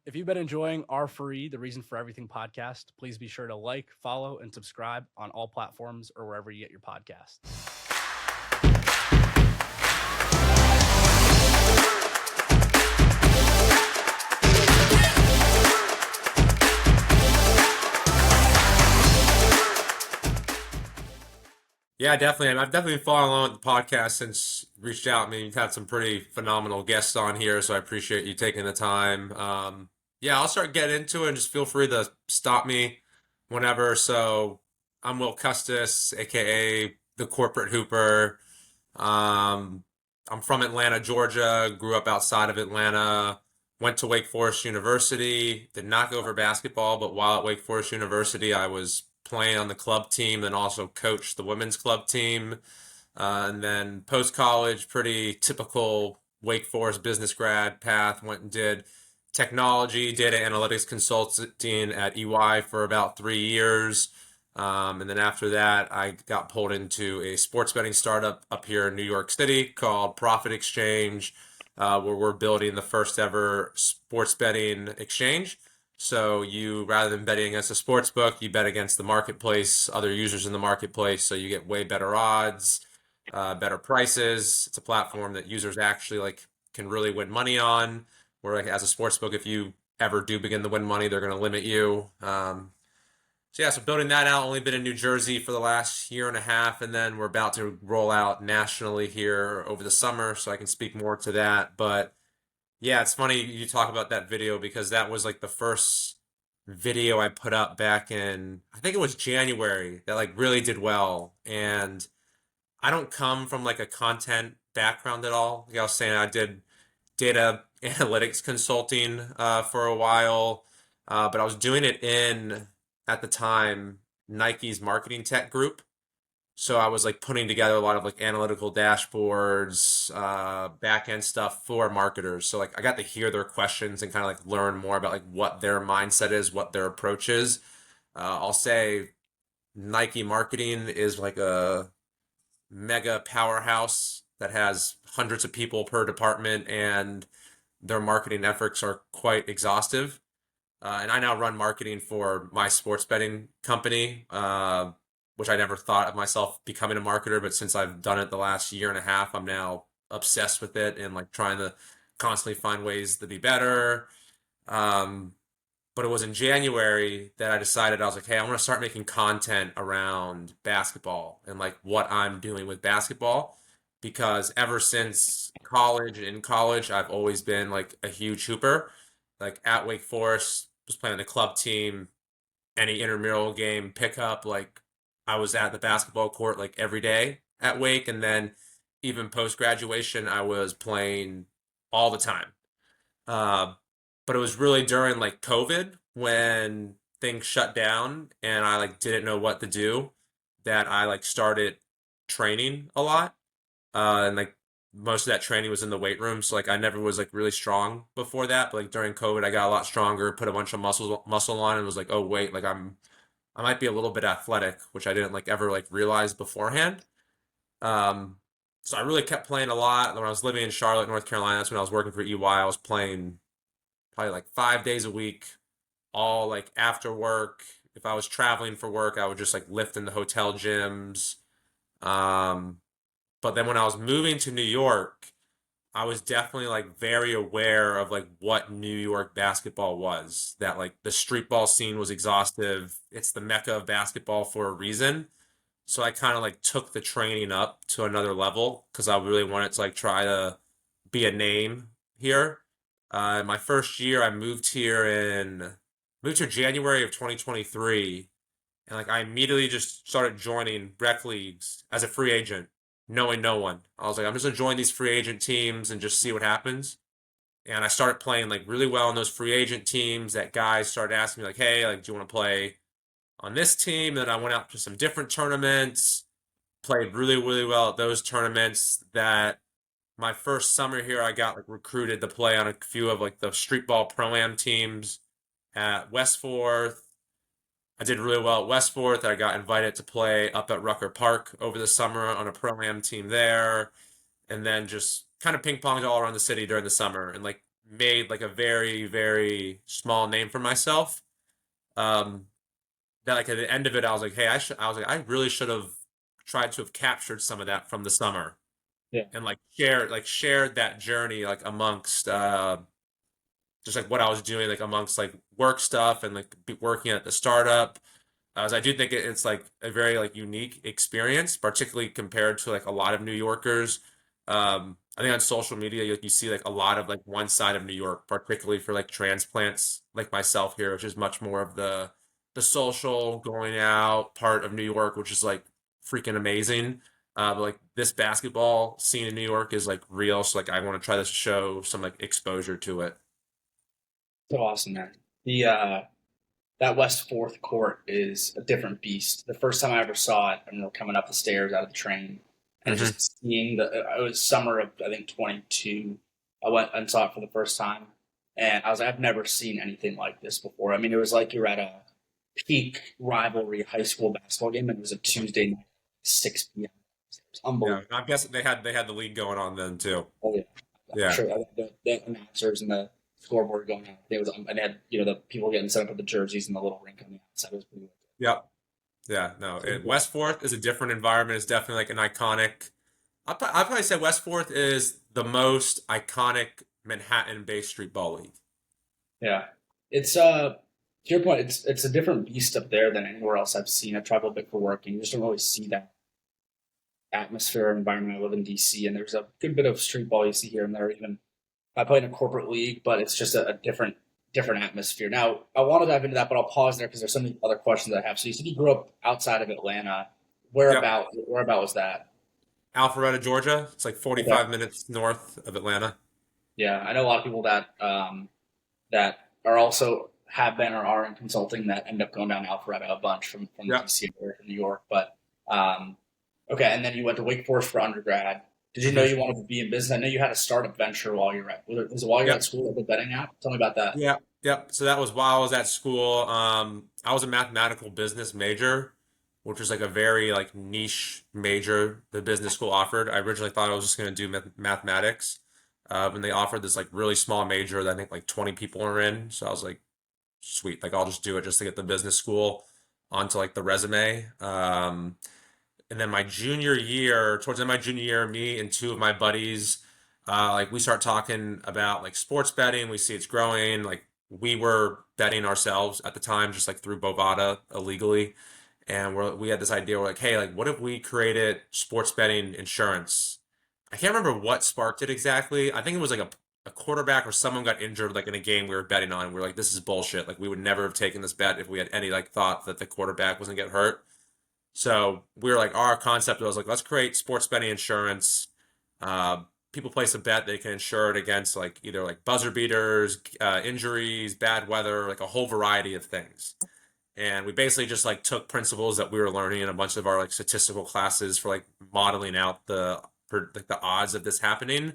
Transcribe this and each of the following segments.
If you've been enjoying R4E, the Reason for Everything podcast, please be sure to like, follow, and subscribe on all platforms or wherever you get your podcasts. Yeah, definitely. I've definitely been following along with the podcast since you reached out. I mean, you've had some pretty phenomenal guests on here, so I appreciate you taking the time. Yeah, I'll start getting into it and just feel free to stop me whenever. So I'm Will Custis, aka the Corporate Hooper. Um, I'm from Atlanta, Georgia, grew up outside of Atlanta, went to Wake Forest University, did not go for basketball, but while at Wake Forest University, I was playing on the club team and also coached the women's club team. And then post college, pretty typical Wake Forest business grad path, went and did technology, data analytics consulting at EY for about 3 years. And then after that, I got pulled into a sports betting startup up here in New York City called Profit Exchange, where we're building the first ever sports betting exchange. So you, rather than betting against a sports book, you bet against the marketplace, other users in the marketplace. So you get way better odds, better prices. It's a platform that users actually can really win money on. Where like as a sports book, if you ever do begin to win money, they're going to limit you. So yeah, so building that out, only been in New Jersey for the last year and a half, and then we're about to roll out nationally here over the summer, so I can speak more to that. But yeah, it's funny you talk about that video because that was like the first video I put up back in, I think it was January, that like really did well. And I don't come from like a content background at all. Like I was saying, I did data analytics consulting for a while, but I was doing it in, at the time, Nike's marketing tech group. So I was like putting together a lot of like analytical dashboards, back end stuff for marketers. So like I got to hear their questions and kind of like learn more about like what their mindset is, what their approach is. I'll say Nike marketing is like a mega powerhouse that has hundreds of people per department, and their marketing efforts are quite exhaustive. And I now run marketing for my sports betting company, which I never thought of myself becoming a marketer, but since I've done it the last year and a half, I'm now obsessed with it and like trying to constantly find ways to be better. Um, but it was in January that I decided I was like, hey, I want to start making content around basketball and like what I'm doing with basketball. Because ever since college, in college, I've always been like a huge hooper. Like at Wake Forest, was playing the club team, any intramural game, pickup, like I was at the basketball court like every day at Wake. And then even post graduation, I was playing all the time. Uh, but it was really during like COVID when things shut down and I like didn't know what to do that I like started training a lot. And like most of that training was in the weight room. So like I never was like really strong before that. But like during COVID, I got a lot stronger, put a bunch of muscle on, and was like, oh wait, like I might be a little bit athletic, which I didn't like ever like realize beforehand. Um, so I really kept playing a lot. When I was living in Charlotte, North Carolina, that's when I was working for EY. I was playing probably like 5 days a week, all like after work. If I was traveling for work, I would just like lift in the hotel gyms. Um, but then when I was moving to New York, I was definitely like very aware of like what New York basketball was. That like the street ball scene was exhaustive. It's the mecca of basketball for a reason. So I kind of like took the training up to another level because I really wanted to like try to be a name here. My first year, I moved here January of 2023, and like I immediately just started joining rec leagues as a free agent, knowing no one. I was like, I'm just gonna join these free agent teams and just see what happens. And I started playing like really well in those free agent teams. That guys started asking me like, hey, like, do you want to play on this team? Then I went out to some different tournaments, played really, really well at those tournaments. That my first summer here, I got like recruited to play on a few of like the street ball pro-am teams at Westforth. I did really well at Westforth. I got invited to play up at Rucker Park over the summer on a pro-am team there, and then just kind of ping ponged all around the city during the summer. And like made like a very, very small name for myself. Um, that like at the end of it, I was like, hey, I was like, I really should have tried to have captured some of that from the summer Yeah. and like shared that journey like amongst just like what I was doing like amongst like work stuff and like working at the startup. As I do think it's like a very like unique experience, particularly compared to like a lot of New Yorkers. I think on social media you see like a lot of like one side of New York, particularly for like transplants like myself here, which is much more of the social going out part of New York, which is like freaking amazing. But like this basketball scene in New York is like real, so like I want to try to show some like exposure to it. So awesome, man. The that West Fourth court is a different beast. The first time I ever saw it, I remember coming up the stairs out of the train and Hmm. just seeing it was summer of I think 22. I went and saw it for the first time, and I was like, I've never seen anything like this before. I mean, it was like you're at a peak rivalry high school basketball game, and it was a Tuesday night, 6 p.m. It was Yeah, unbelievable. I'm guessing they had the league going on then too. Oh yeah, I'm Yeah. sure the announcers and the scoreboard going out. It was and they had the people getting set up with the jerseys and the little rink on the outside. It was pretty Yep. Yeah, no. cool. West Fourth is a different environment. It's definitely like an iconic. I'd probably say West Fourth is the most iconic Manhattan-based street ball league. Yeah, it's to your point, it's a different beast up there than anywhere else I've seen. I've traveled a bit for work, and you just don't really see that atmosphere or environment. I live in DC, and there's a good bit of street ball you see here and there. Even I play in a corporate league, but it's just a different atmosphere. Now, I want to dive into that, but I'll pause there because there's so many other questions I have. So you said you grew up outside of Atlanta. Yep. Whereabout was that? Alpharetta, Georgia. It's like Okay. 45 minutes north of Atlanta. Yeah, I know a lot of people that that are also have been or are in consulting that end up going down Alpharetta a bunch from Yep. DC or New York. But um, okay, and then you went to Wake Forest for undergrad. Did you know Hmm. you wanted to be in business? I know you had a startup venture while you're at was it while you're at Yep. school at the betting app? Tell me about that. Yep. Yep. So that was while I was at school. I was a mathematical business major, which was like a very like niche major the business school offered. I originally thought I was just going to do mathematics, and they offered this like really small major that I think like 20 people are in. So I was like, sweet, like I'll just do it just to get the business school onto like the resume. And then my junior year, towards the end of my junior year, me and two of my buddies, like we start talking about like sports betting. We see it's growing. Like we were betting ourselves at the time, just like through Bovada illegally. And we had this idea. We're like, hey, like what if we created sports betting insurance? I can't remember what sparked it exactly. I think it was like a quarterback or someone got injured like in a game we were betting on. We are like, this is bullshit. Like we would never have taken this bet if we had any like thought that the quarterback was gonna get hurt. So we were like, our concept was like, let's create sports betting insurance. Uh, People place a bet, they can insure it against like either like buzzer beaters, injuries, bad weather, like a whole variety of things. And we basically just like took principles that we were learning in a bunch of our like statistical classes for like modeling out like the odds of this happening,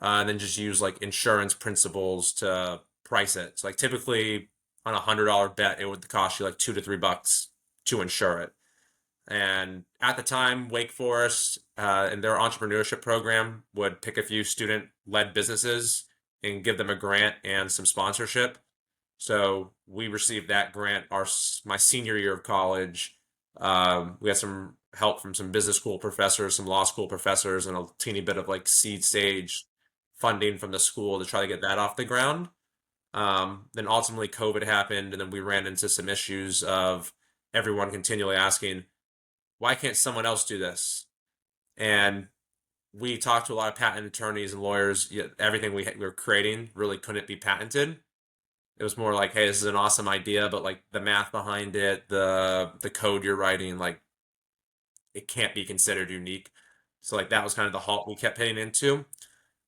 and then just use like insurance principles to price it. So like typically on $100 bet, it would cost you like $2 to $3 to insure it. And at the time, Wake Forest and their entrepreneurship program would pick a few student-led businesses and give them a grant and some sponsorship. So we received that grant my senior year of college. We had some help from some business school professors, some law school professors, and a teeny bit of like seed stage funding from the school to try to get that off the ground. Then ultimately COVID happened, and then we ran into some issues of everyone continually asking, why can't someone else do this? And we talked to a lot of patent attorneys and lawyers. Yet everything we were creating really couldn't be patented. It was more like, hey, this is an awesome idea, but like the math behind it, the code you're writing, like it can't be considered unique. So like that was kind of the halt we kept hitting into.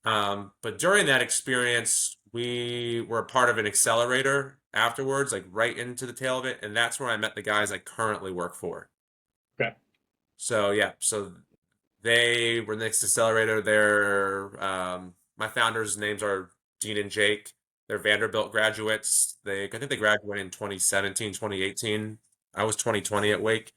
But during that experience, we were a part of an accelerator afterwards, like right into the tail of it, and that's where I met the guys I currently work for. Okay. So yeah, so they were next accelerator. They're my founders' names are Dean and Jake. They're Vanderbilt graduates. I think they graduated in 2017, 2018. I was 2020 at Wake.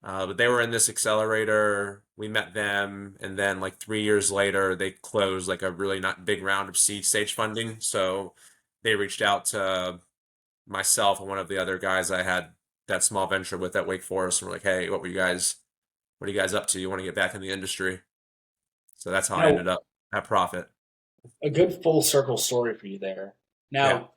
But they were in this accelerator. We met them, and then like 3 years later, they closed like a really not big round of seed stage funding. So they reached out to myself and one of the other guys I had that small venture with at Wake Forest, and we're like, "Hey, what are you guys up to? You want to get back in the industry?" So that's how I Now, ended up at Profit. a good full circle story for you there. Yeah. Now,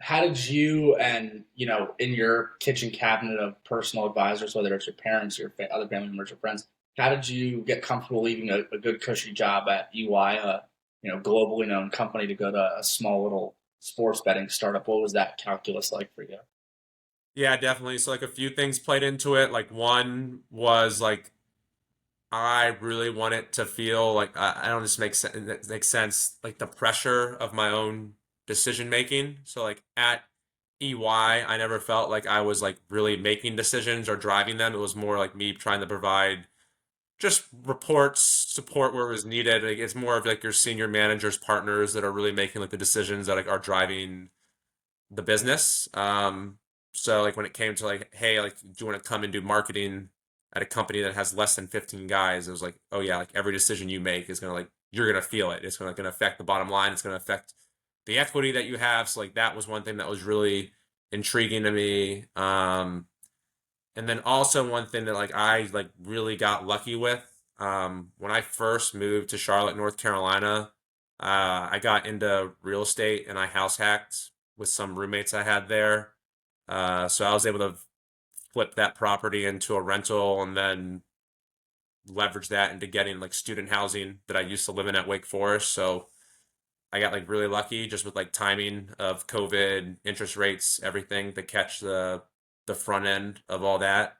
how did you and in your kitchen cabinet of personal advisors, whether it's your parents, your other family members, or friends, how did you get comfortable leaving a good cushy job at EY, globally known company, to go to a small little sports betting startup? What was that calculus like for you? Yeah, definitely. So like a few things played into it. Like one was like I really want it to feel like I don't just make sense. It makes sense like the pressure of my own decision making. So like at EY, I never felt like I was like really making decisions or driving them. It was more like me trying to provide just reports, support where it was needed. Like, it's more of like your senior managers, partners that are really making like the decisions that like are driving the business. So like when it came to like, hey, like, do you want to come and do marketing at a company that has less than 15 guys? It was like, oh yeah, like every decision you make is gonna like you're gonna feel it. It's gonna affect the bottom line. It's gonna affect the equity that you have. So like that was one thing that was really intriguing to me. And then also one thing that like I like really got lucky with, when I first moved to Charlotte, North Carolina, I got into real estate and I house hacked with some roommates I had there. So I was able to flip that property into a rental and then leverage that into getting like student housing that I used to live in at Wake Forest. So I got like really lucky just with like timing of COVID, interest rates, everything to catch the front end of all that.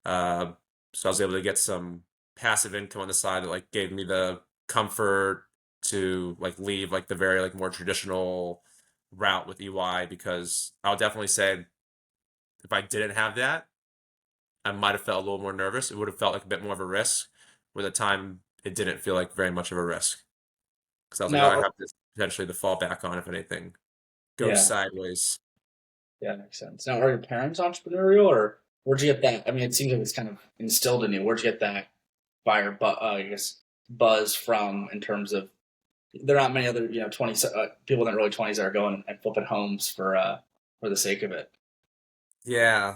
Uh, so I was able to get some passive income on the side that like gave me the comfort to like leave like the very like more traditional route with EY, because I'll definitely say if I didn't have that, I might have felt a little more nervous. It would have felt like a bit more of a risk. Where the time it didn't feel like very much of a risk, because I was like, oh, I Now, have this potentially to fall back on if anything goes yeah, sideways. yeah, makes sense. Now, are your parents entrepreneurial, or where'd you get that? I mean, it seems like it's kind of instilled in you. Where'd you get that fire, but I guess buzz from, in terms of there are not many other 20 people in their early 20s that are going and flipping homes for the sake of it. Yeah,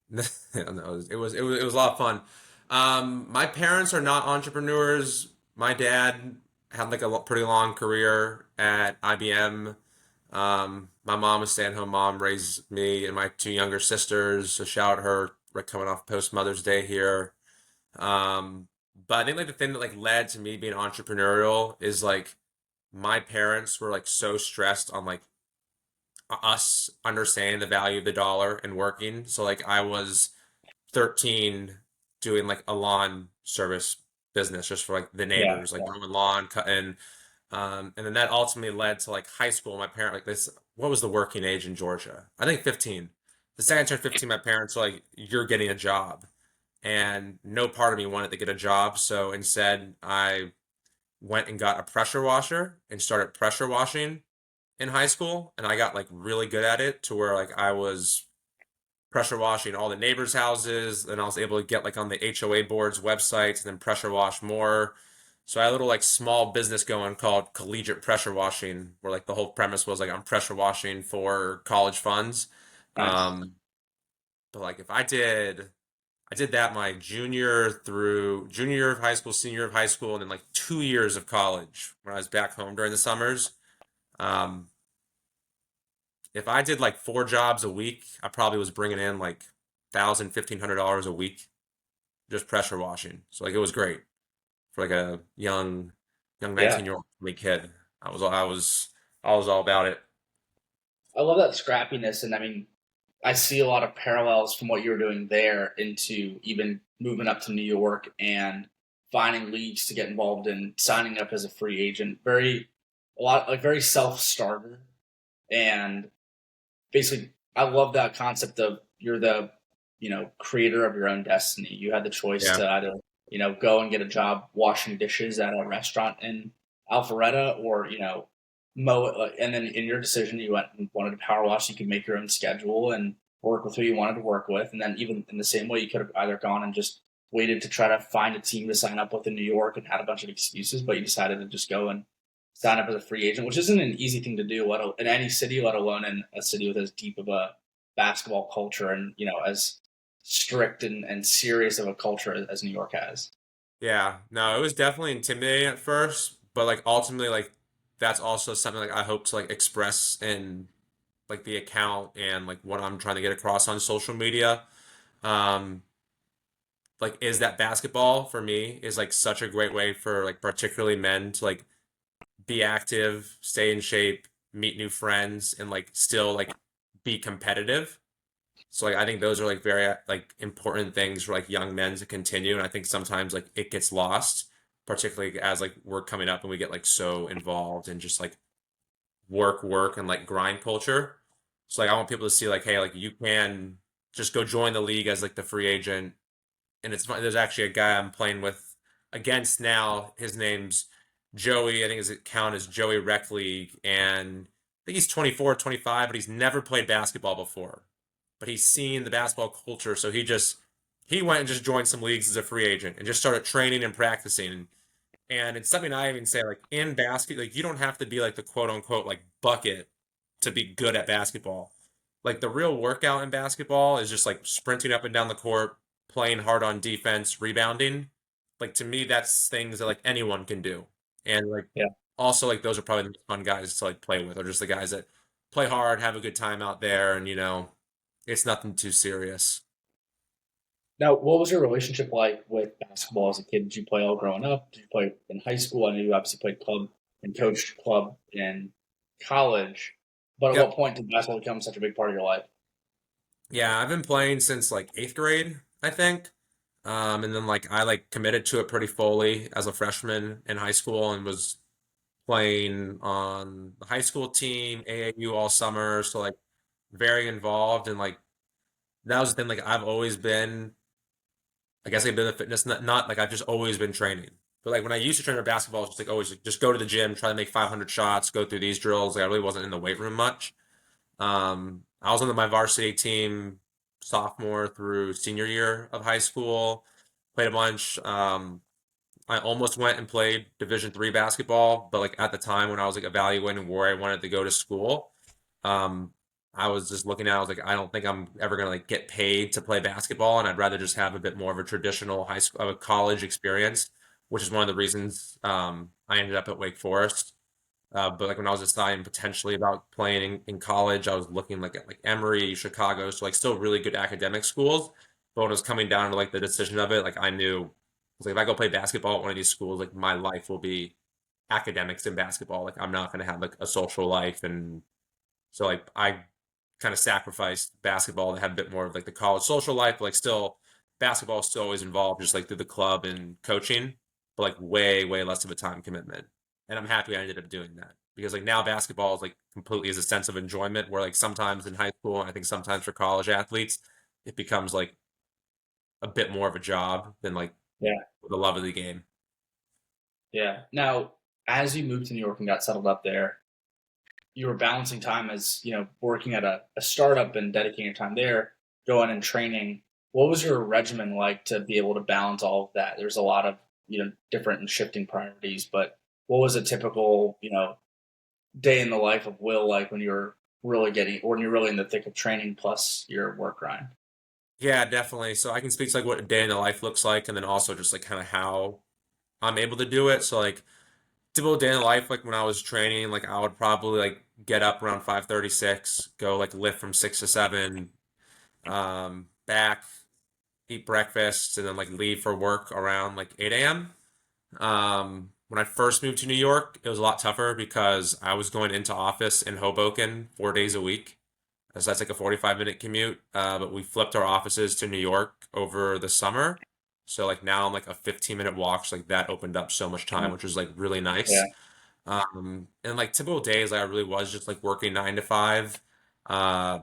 no, it was a lot of fun. My parents are not entrepreneurs. My dad had like a pretty long career at IBM. My mom was a stay-at-home mom, raised me and my two younger sisters. So shout out her, like coming off post Mother's Day here. Um, but I think like the thing that like led to me being entrepreneurial is like my parents were like so stressed on like us understanding the value of the dollar and working. So like I was 13 doing like a lawn service business just for like the Yeah, neighbors, like yeah, mowing lawn, cutting. And then that ultimately led to like high school. My parent like this, what was the working age in Georgia? I think 15. The second I turned 15, my parents were like, you're getting a job. And no part of me wanted to get a job. So instead, I went and got a pressure washer and started pressure washing in high school. And I got like really good at it to where like I was pressure washing all the neighbors' houses. And I was able to get like on the HOA boards websites and then pressure wash more. So I had a little like small business going called Collegiate Pressure Washing, where like the whole premise was like I'm pressure washing for college funds. nice. Um, but like if I did that my junior year of high school, senior year of high school, and then like 2 years of college when I was back home during the summers. Um, if I did like 4 jobs a week, I probably was bringing in like $1,000, $1,500 a week just pressure washing. So like it was great for like a young Yeah, 19-year-old me kid. I was all about it. I love that scrappiness, and I mean, I see a lot of parallels from what you were doing there into even moving up to New York and finding leagues to get involved in, signing up as a free agent. A lot like very self starter, and basically, I love that concept of you're the creator of your own destiny. You had the choice Yeah. to either go and get a job washing dishes at a restaurant in Alpharetta, or mow it. And then in your decision, you went and wanted to power wash. You could make your own schedule, and work with who you wanted to work with, and then even in the same way, you could have either gone and just waited to try to find a team to sign up with in New York and had a bunch of excuses, but you decided to just go and sign up as a free agent, which isn't an easy thing to do, in any city, let alone in a city with as deep of a basketball culture and as strict and serious of a culture as New York has. Yeah, no, it was definitely intimidating at first, but like ultimately like that's also something like I hope to like express in like the account and like what I'm trying to get across on social media. Um, like is that basketball for me is like such a great way for like particularly men to like be active, stay in shape, meet new friends, and like still like be competitive. So like I think those are like very like important things for like young men to continue. And I think sometimes like it gets lost, particularly as like we're coming up and we get like so involved in just like work and like grind culture. So like I want people to see like, hey, like you can just go join the league as like the free agent. And it's funny, there's actually a guy I'm playing with against now. His name's Joey. I think his account is Joey Rec League. And I think he's 24, 25, but he's never played basketball before. But he's seen the basketball culture, so he went and just joined some leagues as a free agent and just started training and practicing. And it's something I even say like in basket, like you don't have to be like the quote unquote like bucket to be good at basketball. Like the real workout in basketball is just like sprinting up and down the court, playing hard on defense, rebounding. Like to me, that's things that like anyone can do. And like Yeah. also like those are probably the fun guys to like play with, or just the guys that play hard, have a good time out there, and it's nothing too serious. Now, what was your relationship like with basketball as a kid? Did you play all growing up? Did you play in high school? I know you obviously played club and coached club in college, but at Yep. what point did basketball become such a big part of your life? Yeah, I've been playing since like eighth grade, I think. And then like I like committed to it pretty fully as a freshman in high school and was playing on the high school team, AAU all summer, so like very involved and like that was the thing. Like I've always been, I guess I've been a fitness not like I've just always been training. But like when I used to train for basketball, it's just like always like, just go to the gym, try to make 500 shots, go through these drills. Like I really wasn't in the weight room much. I was on my varsity team sophomore through senior year of high school. Played a bunch. I almost went and played Division 3 basketball, but like at the time when I was like evaluating where I wanted to go to school, um, I was just looking at. I was like, I don't think I'm ever gonna like get paid to play basketball, and I'd rather just have a bit more of a traditional high school, college experience, which is one of the reasons I ended up at Wake Forest. But like when I was deciding potentially about playing in college, I was looking like at like Emory, Chicago, so like still really good academic schools. But when it was coming down to like the decision of it, like I knew, it's like if I go play basketball at one of these schools, like my life will be academics and basketball. Like I'm not gonna have like a social life, and so like I kind of sacrificed basketball to have a bit more of like the college social life. But like still, basketball is still always involved, just like through the club and coaching, but like way less of a time commitment. And I'm happy I ended up doing that because like now basketball is like completely as a sense of enjoyment. Where like sometimes in high school, and I think sometimes for college athletes, it becomes like a bit more of a job than like Yeah. the love of the game. Yeah. Now, as you moved to New York and got settled up there, you were balancing time as, working at a startup and dedicating your time there, going and training. What was your regimen like to be able to balance all of that? There's a lot of, different and shifting priorities, but what was a typical, day in the life of Will like when you're when you're really in the thick of training plus your work grind? Yeah, definitely. So I can speak to like what a day in the life looks like, and then also just like kind of how I'm able to do it. So like typical day in life, like when I was training, like I would probably like get up around 5:36, go like lift from 6 to 7, back, eat breakfast, and then like leave for work around like 8 a.m. When I first moved to New York, it was a lot tougher because I was going into office in Hoboken 4 days a week. So that's like a 45-minute commute. But we flipped our offices to New York over the summer. So like now I'm like a 15-minute walk. So like that opened up so much time, which was like really Yeah. nice. And like typical days, like I really was just like working 9 to 5. Uh,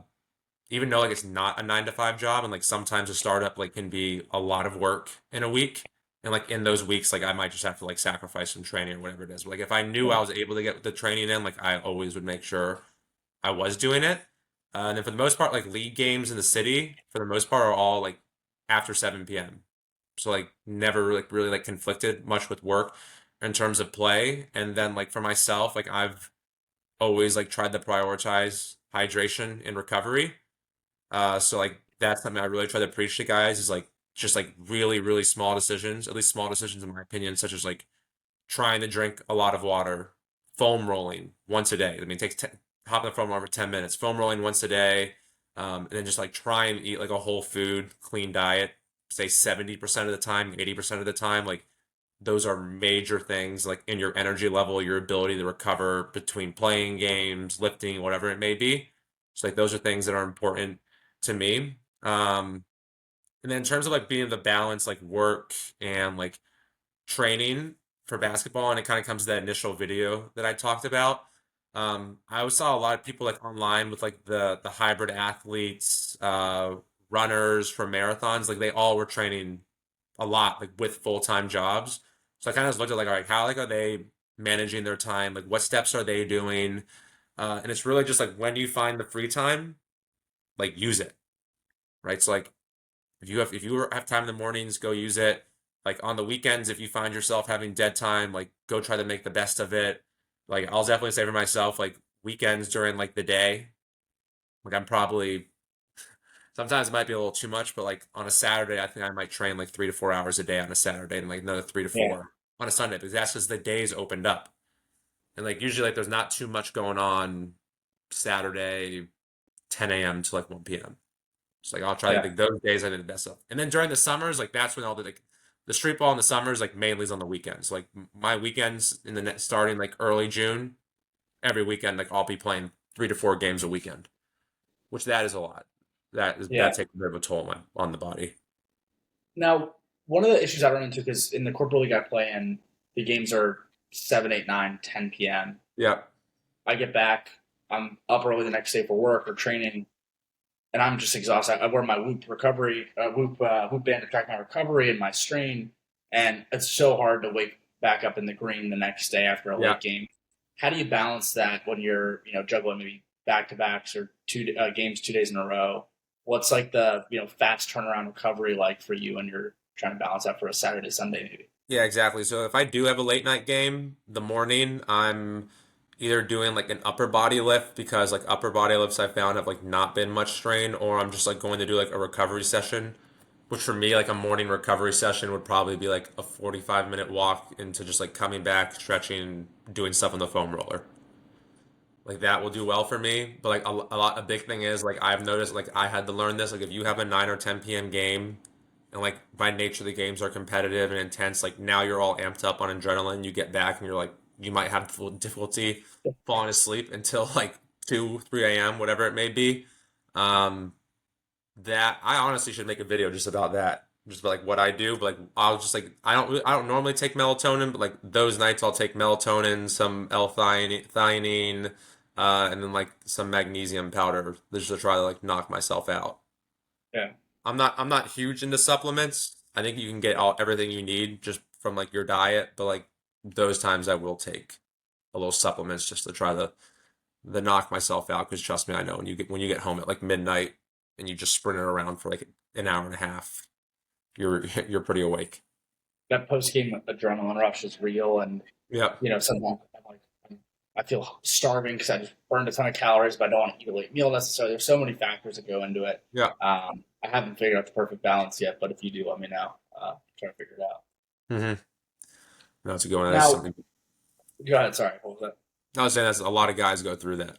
Even though like it's not a 9 to 5 job, and like sometimes a startup like can be a lot of work in a week. And like in those weeks, like I might just have to like sacrifice some training or whatever it is. But like if I knew I was able to get the training in, like I always would make sure I was doing it. And then for the most part, like league games in the city, for the most part, are all like after 7 p.m. So like never like really like conflicted much with work in terms of play. And then like for myself, like I've always like tried to prioritize hydration and recovery. So like that's something I really try to preach to guys is like just like really, really small decisions, at least small decisions in my opinion, such as like trying to drink a lot of water, foam rolling once a day. I mean, it takes hop in the foam roller for 10 minutes, foam rolling once a day, and then just like try and eat like a whole food, clean diet, say 70% of the time, 80% of the time. Like those are major things like in your energy level, your ability to recover between playing games, lifting, whatever it may be. So like those are things that are important to me. And then in terms of like being the balance, like work and like training for basketball, and it kind of comes to that initial video that I talked about. I always saw a lot of people like online with like the hybrid athletes, runners for marathons, like they all were training a lot, like with full-time jobs. So I kind of just looked at like, all right, how like are they managing their time? Like what steps are they doing? And it's really just like when you find the free time, like use it, right? So like if you have time in the mornings, go use it. Like on the weekends, if you find yourself having dead time, like go try to make the best of it. Like I'll definitely say for myself, like weekends during like the day, like I'm probably sometimes it might be a little too much, but like on a Saturday, I think I might train like 3 to 4 hours a day on a Saturday and like another three to Yeah. four on a Sunday because that's just the days opened up. And like usually like there's not too much going on Saturday, 10 a.m. to like 1 p.m. So like I'll try Yeah. like those days I did the best of. And then during the summers, like that's when all the street ball in the summers like mainly is on the weekends. Like my weekends in the net starting like early June, every weekend like I'll be playing 3 to 4 games a weekend, which that is a lot. Yeah. That takes a bit of a toll on the body. Now, one of the issues I run into because in the corporate league I play in, the games are 7, 8, 9, 10 p.m. Yeah. I get back, I'm up early the next day for work or training, and I'm just exhausted. I wear my Whoop band to track my recovery and my strain, and it's so hard to wake back up in the green the next day after a Yeah. late game. How do you balance that when you're juggling maybe back to backs or two games 2 days in a row? What's like the fast turnaround recovery like for you when you're trying to balance that for a Saturday Sunday maybe? Yeah, exactly. So if I do have a late night game, the morning I'm either doing like an upper body lift because like upper body lifts I found have like not been much strain, or I'm just like going to do like a recovery session, which for me like a morning recovery session would probably be like a 45-minute walk into just like coming back, stretching, doing stuff on the foam roller. Like that will do well for me. But like a big thing is like I've noticed like I had to learn this. Like if you have a 9 or 10 p.m. game and like by nature the games are competitive and intense, like now you're all amped up on adrenaline. You get back and you're like you might have difficulty falling asleep until like 2, 3 a.m., whatever it may be. Um, that I honestly should make a video just about that. Just about like what I do, but like I'll just like I don't normally take melatonin, but like those nights I'll take melatonin, some L-theanine, and then like some magnesium powder just to try to like knock myself out. Yeah. I'm not huge into supplements. I think you can get everything you need just from like your diet, but like those times I will take a little supplements just to try to knock myself out. Because trust me, I know when you get home at like midnight and you just sprint it around for like an hour and a half, you're pretty awake. That post game adrenaline rush is real, and Yeah, sometimes I'm like I feel starving because I just burned a ton of calories, but I don't want to eat a late meal necessarily. There's so many factors that go into it. yeah. I haven't figured out the perfect balance yet, but if you do, let me know. Try to figure it out. Mm-hmm. No, it's a good one. That's Now, something. go ahead. Sorry, what was that? I was saying that's a lot of guys go through that.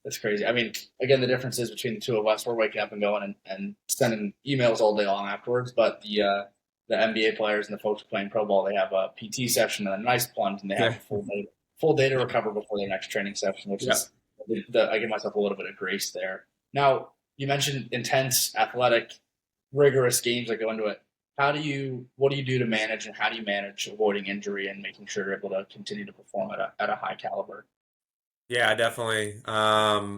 That's crazy. I mean, again, the difference is between the two of us. We're waking up and going and sending emails all day long afterwards. But the NBA players and the folks playing pro ball, they have a PT session and a nice plunge, and they have Yeah, a full day to recover before their next training session, which yeah. is I give myself a little bit of grace there. Now, you mentioned intense, athletic, rigorous games that go into it. What do you do to manage, and how do you manage avoiding injury and making sure you're able to continue to perform at a high caliber? Yeah, definitely. I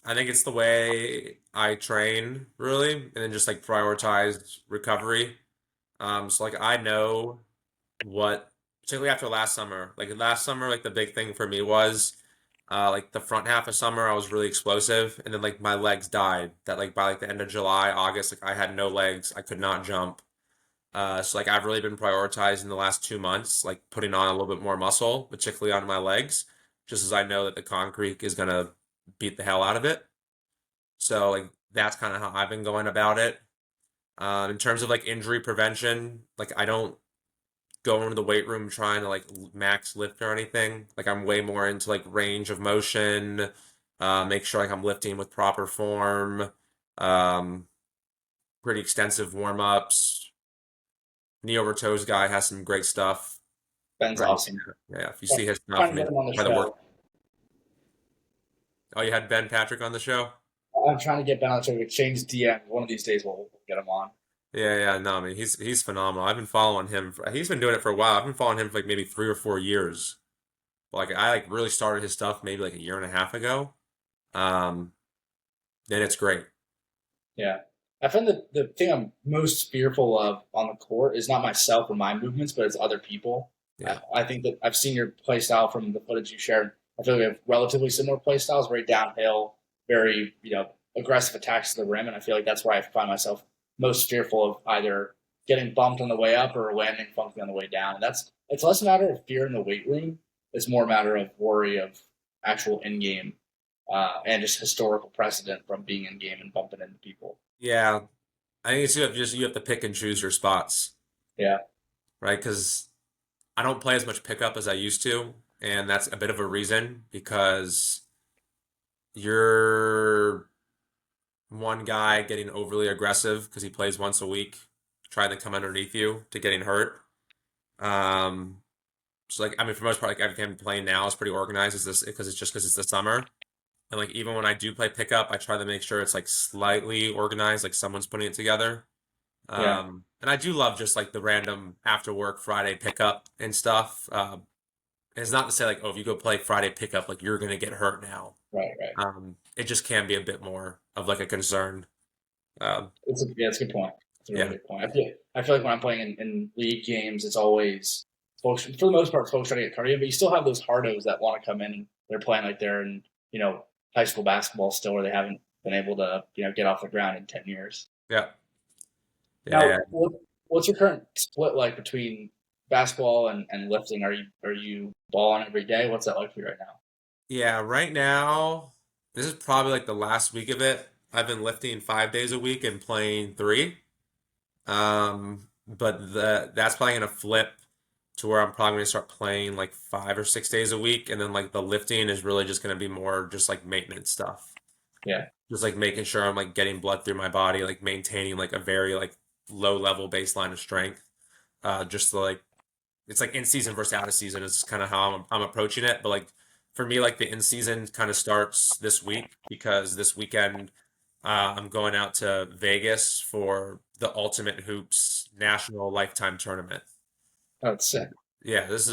think it's the way I train, really, and then just like prioritize recovery. So like I know what, particularly after last summer, like the big thing for me was Like the front half of summer, I was really explosive, and then like my legs died. That like by like the end of July, August, like I had no legs. I could not jump. So like I've really been prioritizing the last 2 months, like putting on a little bit more muscle, particularly on my legs, just as I know that the concrete is gonna beat the hell out of it. So like that's kind of how I've been going about it. In terms of like injury prevention, like I don't go into the weight room trying to like max lift or anything. Like I'm way more into like range of motion, make sure like I'm lifting with proper form, um, pretty extensive warm ups. Knee over toes guy has some great stuff. Ben's Right. awesome. Yeah, if you see his stuff, Trying I to mean, get him on the by the work. show. Oh, you had Ben Patrick on the show? I'm trying to get Ben on the show. We exchange DM. One of these days we'll get him on. Yeah, yeah, no, I mean he's phenomenal. I've been following him. He's been doing it for a while. I've been following him for like maybe 3 or 4 years. Like I like really started his stuff maybe like a year and a half ago. Um, and it's great. Yeah. I find that the thing I'm most fearful of on the court is not myself or my movements, but it's other people. Yeah, I think that I've seen your play style from the footage you shared. I feel like we have relatively similar play styles, very downhill, very, aggressive attacks to the rim. And I feel like that's where I find myself most fearful of either getting bumped on the way up or landing funky on the way down. And it's less a matter of fear in the weight room. It's more a matter of worry of actual in game and just historical precedent from being in game and bumping into people. yeah. I think it's you have to pick and choose your spots, Yeah, right? Because I don't play as much pickup as I used to, and that's a bit of a reason because you're one guy getting overly aggressive because he plays once a week, trying to come underneath you to getting hurt. Um, so like I mean, for the most part, like everything I'm playing now is pretty organized. Is this because it's the summer, and like even when I do play pickup, I try to make sure it's like slightly organized, like someone's putting it together. yeah, And I do love just like the random after work Friday pickup and stuff. It's not to say like, oh, if you go play Friday pickup, like you're gonna get hurt now. right, right. It just can be a bit more of like a concern. Um, It's a good point. It's a really yeah, good point. I feel like when I'm playing in league games, it's always folks for the most part folks trying to get cardio, but you still have those hardos that want to come in and they're playing like they're in high school basketball still, where they haven't been able to get off the ground in 10 years. yeah, yeah, Now, yeah. what's your current split like between basketball and lifting? Are you balling every day? What's that like for you right now? Yeah, right now, this is probably like the last week of it. I've been lifting 5 days a week and playing three. But that's probably gonna flip to where I'm probably gonna start playing like 5 or 6 days a week, and then like the lifting is really just gonna be more just like maintenance stuff. Yeah, Just like making sure I'm like getting blood through my body, like maintaining like a very like low level baseline of strength. Just to, like it's like in season versus out of season is kind of how I'm approaching it. But like for me, like the in season kind of starts this week because this weekend I'm going out to Vegas for the Ultimate Hoops National Lifetime Tournament. that's sick. Yeah, it's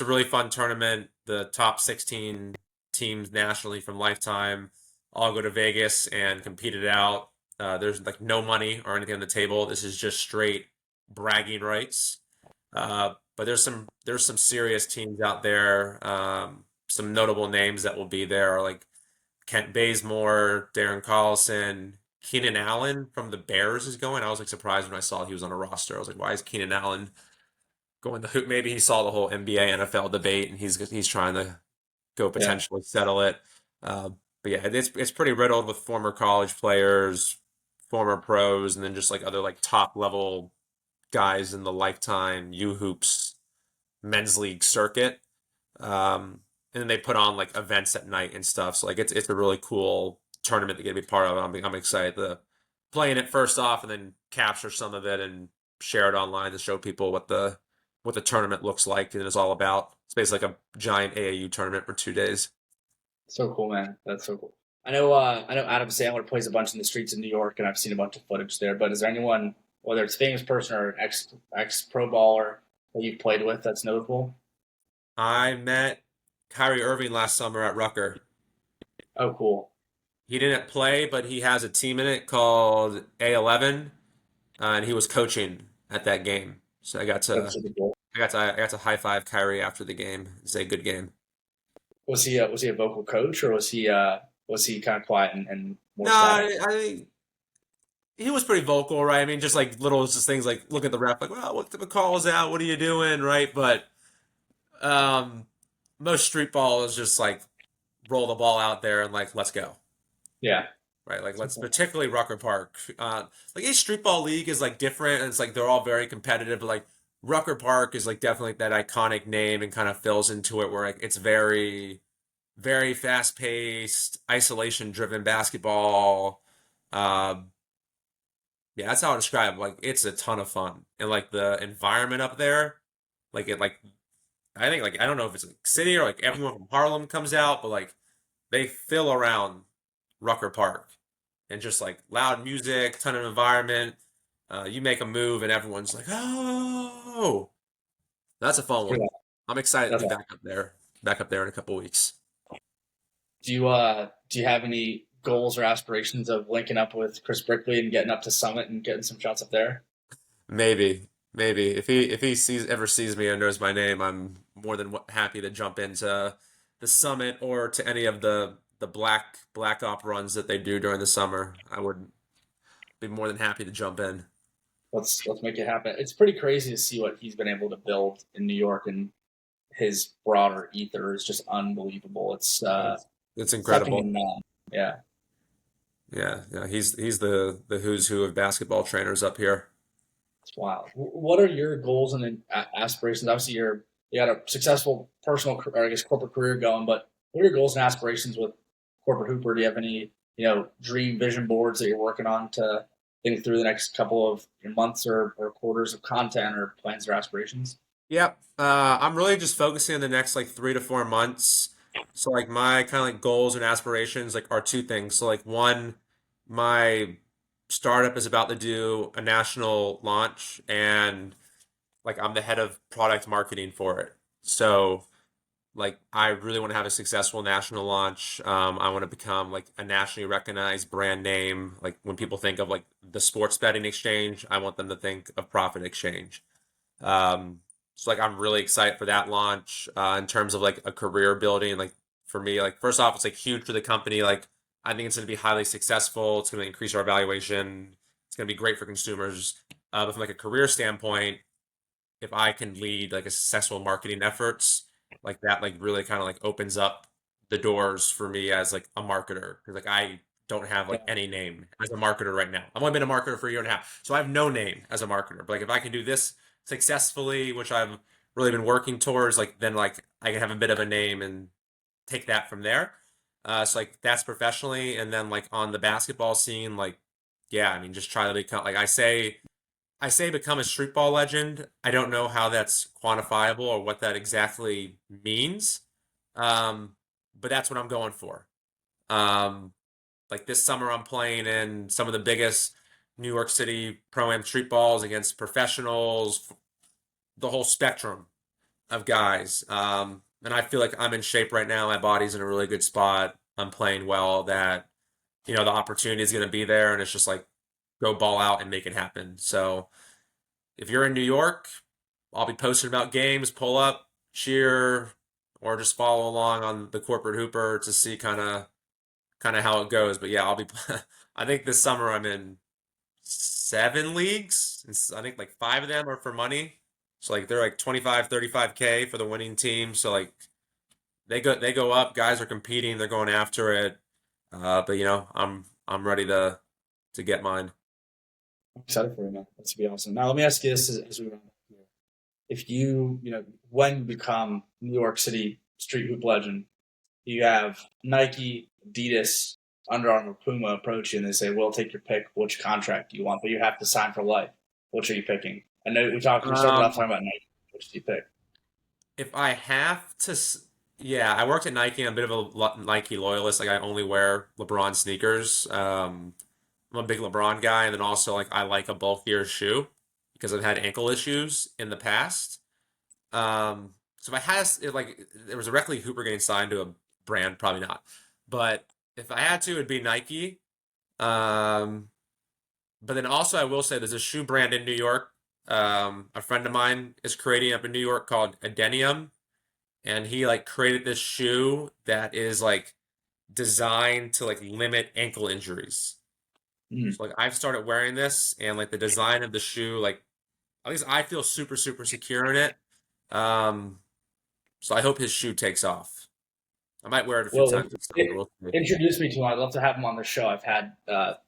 a really fun tournament. The top 16 teams nationally from Lifetime all go to Vegas and compete it out. There's like no money or anything on the table. This is just straight bragging rights. But there's some serious teams out there. Some notable names that will be there are like Kent Bazemore, Darren Collison, Keenan Allen from the Bears is going. I was like surprised when I saw he was on a roster. I was like, why is Keenan Allen going the hoop? Maybe he saw the whole NBA NFL debate and he's trying to go Yeah, potentially settle it. Uh, but yeah, it's pretty riddled with former college players, former pros, and then just like other like top level guys in the lifetime U hoops men's league circuit. And then they put on like events at night and stuff. So like it's a really cool tournament to get to be part of. I'm excited to play in it first off, and then capture some of it and share it online to show people what the tournament looks like and is all about. It's basically like a giant AAU tournament for 2 days. so cool, man. That's so cool. I know Adam Sandler plays a bunch in the streets of New York, and I've seen a bunch of footage there. But is there anyone, whether it's a famous person or an ex pro baller that you've played with that's notable? I met Kyrie Irving last summer at Rucker. Oh, cool. He didn't play, but he has a team in it called A11, and he was coaching at that game. So That's super cool. I got to high five Kyrie after the game. Say good game. Was he a vocal coach, or was he kind of quiet and more No, static? I he was pretty vocal, right? I mean, just like little just things like look at the ref, like, well, what the call is out? What are you doing, right? But um, most street ball is just like roll the ball out there and like let's go, Yeah. right? Like let's particularly Rucker Park. Like each street ball league is like different, and it's like they're all very competitive. But like Rucker Park is like definitely that iconic name and kind of fills into it where like it's very fast paced, isolation driven basketball. Um, Yeah, that's how I describe it. Like it's a ton of fun. And like the environment up there, like it like I think like I don't know if it's like city or like everyone from Harlem comes out, but like they fill around Rucker Park and just like loud music, ton of environment. You make a move and everyone's like, "Oh." That's a fun one. I'm excited to That's be awesome. back up there in a couple weeks. Do you have any goals or aspirations of linking up with Chris Brickley and getting up to Summit and getting some shots up there? Maybe if he sees me or knows my name, I'm more than happy to jump into the summit or to any of the black op runs that they do during the summer. I would be more than happy to jump in. Let's make it happen. It's pretty crazy to see what he's been able to build in New York, and his broader ether is just unbelievable. It's Second to incredible. none. Yeah, Yeah. He's the who's who of basketball trainers up here. it's wild. What are your goals and aspirations? Obviously, you had a successful personal, or I guess, corporate career going, but what are your goals and aspirations with corporate Hooper? Do you have any, dream vision boards that you're working on to think through the next couple of months or quarters of content or plans or aspirations? Yep. I'm really just focusing on the next like 3 to 4 months. So like my kind of like goals and aspirations like are two things. So like one, my startup is about to do a national launch and like I'm the head of product marketing for it. So like I really want to have a successful national launch. I want to become like a nationally recognized brand name. Like when people think of like the sports betting exchange, I want them to think of Profit Exchange. Um, so like I'm really excited for that launch in terms of like a career building. Like for me, like first off, it's like huge for the company. Like I think it's going to be highly successful. It's going to increase our valuation. It's going to be great for consumers. But from like a career standpoint, if I can lead like a successful marketing efforts, like that, like really kind of like opens up the doors for me as like a marketer because like I don't have Yeah, like any name as a marketer right now. I've only been a marketer for a year and a half, so I have no name as a marketer. But like if I can do this successfully, which I've really been working towards, like then like I can have a bit of a name and take that from there. So like that's professionally, and then like on the basketball scene, like yeah, I mean just try to become like I say become a street ball legend. I don't know how that's quantifiable or what that exactly means. Um, but that's what I'm going for. Um, like this summer, I'm playing in some of the biggest New York City pro-am street balls against professionals, the whole spectrum of guys. And I feel like I'm in shape right now. My body's in a really good spot. I'm playing well. That the opportunity is going to be there, and it's just like go ball out and make it happen. So if you're in New York, I'll be posting about games, pull up, cheer, or just follow along on the corporate hooper to see kind of how it goes. But yeah, I'll be. I think this summer I'm in 7 leagues. I think like 5 of them are for money. So like they're like 25, 35K for the winning team. So like they go up. Guys are competing. They're going after it. But I'm ready to get mine. I'm excited for you, man. That's gonna be awesome. Now, let me ask you this as we round up here. If when you become New York City street hoop legend, you have Nike, Adidas, Under Armour, Puma approach you and they say, "We'll take your pick. Which contract do you want?" But you have to sign for life. Which are you picking? I know we started off Um, talking about Nike. Which do you pick? If I have to, yeah, I worked at Nike. I'm a bit of a Nike loyalist. Like I only wear LeBron sneakers. I'm a big LeBron guy, and then also like I like a bulkier shoe because I've had ankle issues in the past. So if I had, if, like, there was a directly Hooper getting signed to a brand, probably not. But if I had to, it'd be Nike. Um, but then also I will say there's a shoe brand in New York. A friend of mine is creating up in New York called Adenium. and he like created this shoe that is like designed to like limit ankle injuries. Mm. So like I've started wearing this, and like the design of the shoe, like at least I feel super super secure in it. Um, so I hope his shoe takes off. I might wear it a few Well, times this summer. We'll see. introduce me to him. I'd love to have him on the show. I've had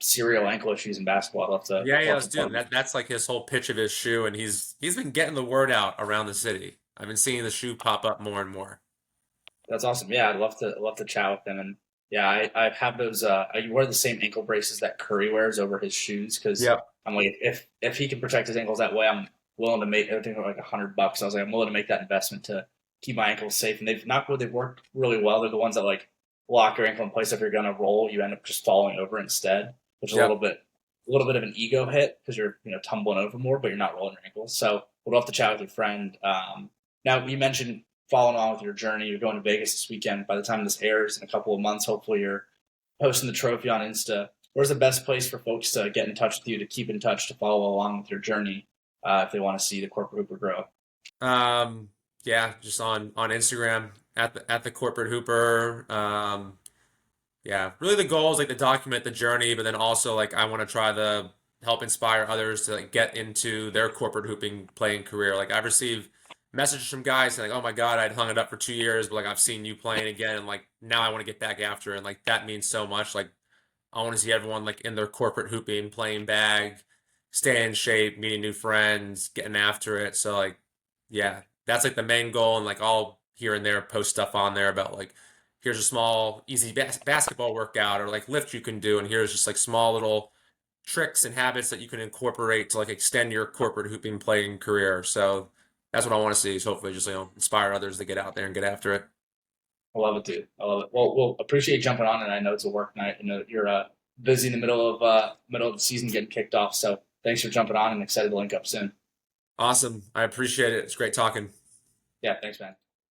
serial ankle issues in basketball. Yeah, yeah, Love let's to do put it. him. That's like his whole pitch of his shoe, and he's been getting the word out around the city. I've been seeing the shoe pop up more and more. That's awesome. Yeah, I'd love to chat with him. And yeah, I have those. I wear the same ankle braces that Curry wears over his shoes because Yep. I'm like, if he can protect his ankles that way, I'm willing to make. I think like $100. I was like, I'm willing to make that investment to keep my ankles safe. And they've worked really well. They're the ones that like lock your ankle in place. If you're gonna roll, you end up just falling over instead, which is Yep. a little bit of an ego hit because you're tumbling over more, but you're not rolling your ankles. So we'll have to chat with your friend. Now you mentioned following on with your journey. You're going to Vegas this weekend. By the time this airs in a couple of months, hopefully you're posting the trophy on Insta. Where's the best place for folks to get in touch with you, to keep in touch, to follow along with your journey if they want to see the corporate hooper grow? Um, yeah, just on Instagram at the corporate hooper. Yeah, really the goal is like to document the journey, but then also like I want to try to help inspire others to like get into their corporate hooping playing career. Like I've received messages from guys saying like, "Oh my God, I'd hung it up for 2 years, but like I've seen you playing again, and like now I want to get back after it." And like that means so much. Like I want to see everyone like in their corporate hooping, playing bag, staying in shape, meeting new friends, getting after it. So like, yeah, that's like the main goal. And like I'll here and there post stuff on there about like, here's a small, easy basketball workout or like lift you can do. And here's just like small little tricks and habits that you can incorporate to like extend your corporate hooping playing career. So that's what I want to see is hopefully just, inspire others to get out there and get after it. I love it, dude. I love it. Well, we'll appreciate you jumping on, and I know it's a work night. You know you're busy in the middle of the season getting kicked off. So thanks for jumping on, and excited to link up soon. Awesome. I appreciate it. It's great talking. Yeah, thanks, man.